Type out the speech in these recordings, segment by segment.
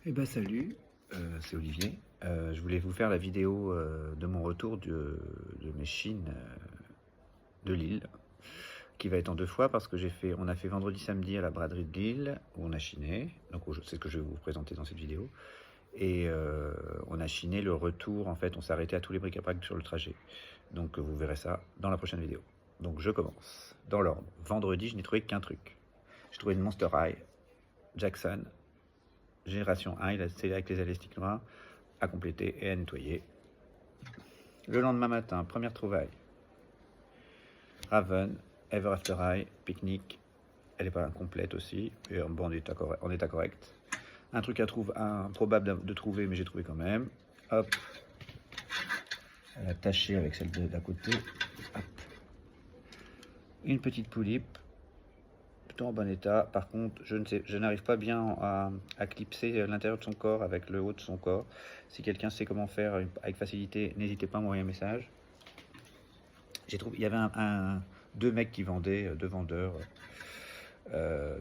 Eh ben salut, c'est Olivier. Je voulais vous faire la vidéo de mon retour de mes chines de Lille, qui va être en deux fois parce que on a fait vendredi samedi à la braderie de Lille où on a chiné, donc c'est ce que je vais vous présenter dans cette vidéo. Et on a chiné le retour, en fait on s'est arrêté à tous les bric-à-brac sur le trajet. Donc vous verrez ça dans la prochaine vidéo. Donc je commence, dans l'ordre. Vendredi je n'ai trouvé qu'un truc. J'ai trouvé une Monster High, Jackson, génération 1, c'est avec les élastiques noirs, à compléter et à nettoyer. Le lendemain matin, première trouvaille. Raven, Ever After High, Picnic. Elle n'est pas incomplète aussi, et en bon état correct. Un truc improbable de trouver, mais j'ai trouvé quand même. Hop. Elle a taché avec celle d'à côté. Hop. Une petite poulipe. En bon état. Par contre, je n'arrive pas bien à clipser l'intérieur de son corps avec le haut de son corps. Si quelqu'un sait comment faire avec facilité, n'hésitez pas à m'envoyer un message. Il y avait deux mecs qui vendaient, deux vendeurs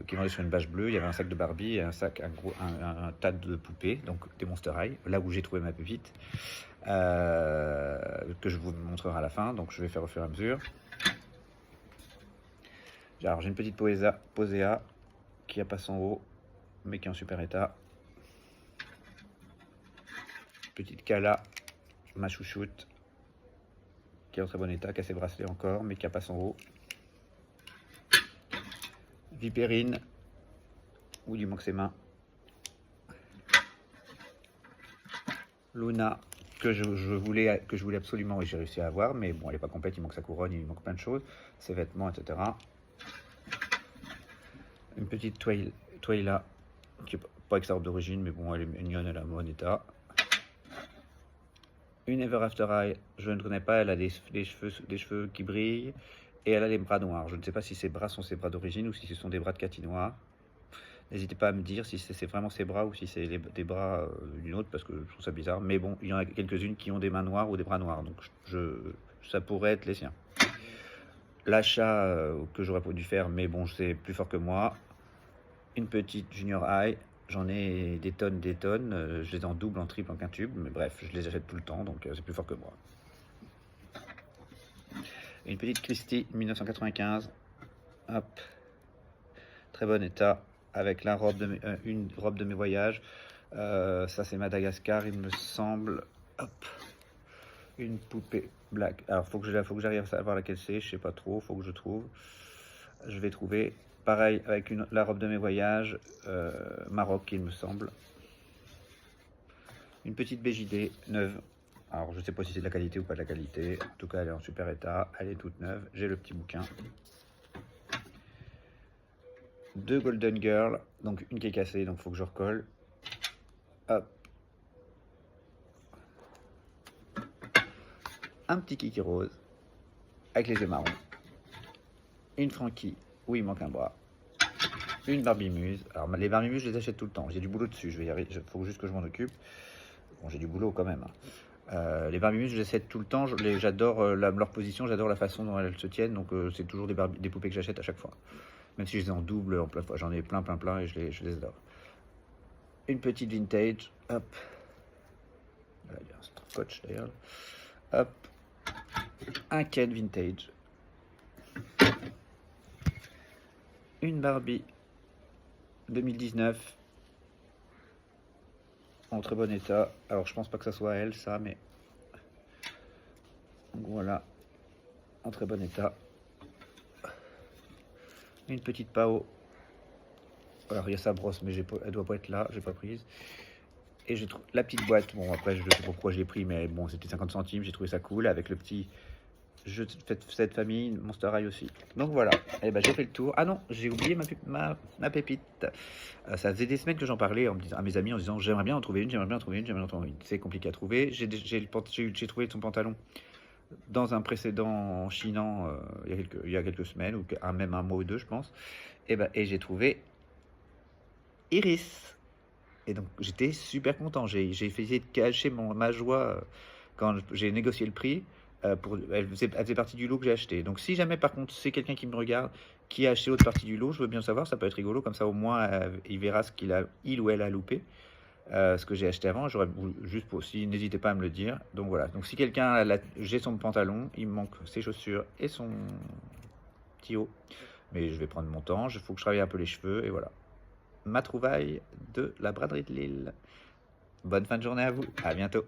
qui vendaient sur une bâche bleue. Il y avait un sac de Barbie et un tas de poupées, donc des Monster High, là où j'ai trouvé ma pépite, que je vous montrerai à la fin, donc je vais faire au fur et à mesure. Alors j'ai une petite Posea qui a pas son haut, mais qui est en super état. Petite Kala, ma chouchoute, qui est en très bon état, qui a ses bracelets encore, mais qui a pas son haut. Vipérine, ou du manque ses mains. Luna, que je voulais absolument et j'ai réussi à avoir, mais bon, elle n'est pas complète, il manque sa couronne, il manque plein de choses, ses vêtements, etc. Une petite Twyla, qui n'est pas extra d'origine, mais bon, elle est mignonne, elle a un bon état. Une Ever After High, je ne connais pas, elle a des cheveux qui brillent, et elle a les bras noirs. Je ne sais pas si ses bras sont ses bras d'origine ou si ce sont des bras de Cathy noire. N'hésitez pas à me dire si c'est vraiment ses bras ou si c'est des bras d'une autre, parce que je trouve ça bizarre. Mais bon, il y en a quelques-unes qui ont des mains noires ou des bras noirs, donc ça pourrait être les siens. L'achat que j'aurais dû faire, mais bon, c'est plus fort que moi. Une petite Junior High, j'en ai des tonnes, je les ai en double, en triple, en quintube, mais bref, je les achète tout le temps, donc c'est plus fort que moi. Une petite Christie 1995, hop, très bon état, avec une robe de mes voyages. Ça c'est Madagascar, il me semble. Hop, une poupée black. Alors faut que j'arrive à savoir laquelle c'est, je sais pas trop, faut que je trouve. Je vais trouver. Pareil avec la robe de mes voyages, Maroc il me semble. Une petite BJD neuve. Alors je sais pas si c'est de la qualité ou pas de la qualité. En tout cas elle est en super état, elle est toute neuve. J'ai le petit bouquin. Deux Golden Girl, donc une qui est cassée, donc il faut que je recolle. Hop. Un petit Kiki rose, avec les yeux marrons. Une Frankie, où il manque un bras. Une Barbie Muse. Alors les Barbie Muse, je les achète tout le temps. J'ai du boulot dessus, il faut juste que je m'en occupe. Bon, j'ai du boulot quand même. Les Barbie Muse, je les achète tout le temps. J'adore leur position, j'adore la façon dont elles se tiennent. Donc c'est toujours des poupées que j'achète à chaque fois. Même si je les ai en double, en plein fois, j'en ai plein et je les adore. Une petite vintage, hop. Là, il y a un scotch d'ailleurs. Hop. Un Ken vintage. Une Barbie 2019 en très bon état. Alors je pense pas que ça soit elle, ça, mais donc, voilà, en très bon état. Une petite Pao. Alors il y a sa brosse, mais elle doit pas être là, j'ai pas prise. Et j'ai trouvé la petite boîte. Bon après je sais pas pourquoi je l'ai pris, mais bon c'était 50 centimes, j'ai trouvé ça cool avec le petit jeu de cette famille, Monster High aussi. Donc voilà, et ben j'ai fait le tour. Ah non, j'ai oublié ma pépite. Ça faisait des semaines que j'en parlais à mes amis en disant j'aimerais bien en trouver une, j'aimerais bien en trouver une. C'est compliqué à trouver. J'ai trouvé son pantalon dans un précédent chinant il y a quelques semaines, ou même un mois ou deux je pense. Et j'ai trouvé Iris. Et donc j'étais super content. J'ai essayé de cacher ma joie quand j'ai négocié le prix. Elle faisait partie du lot que j'ai acheté. Donc si jamais par contre c'est quelqu'un qui me regarde qui a acheté l'autre partie du lot, je veux bien savoir, ça peut être rigolo, comme ça au moins il verra ce il ou elle a loupé. ce que j'ai acheté avant. J'aurais voulu, juste pour aussi, n'hésitez pas à me le dire. Donc voilà, donc si quelqu'un a j'ai son pantalon, il me manque ses chaussures et son petit haut, mais je vais prendre mon temps, il faut que je travaille un peu les cheveux, et voilà. Ma trouvaille de la braderie de Lille. Bonne fin de journée à vous, à bientôt.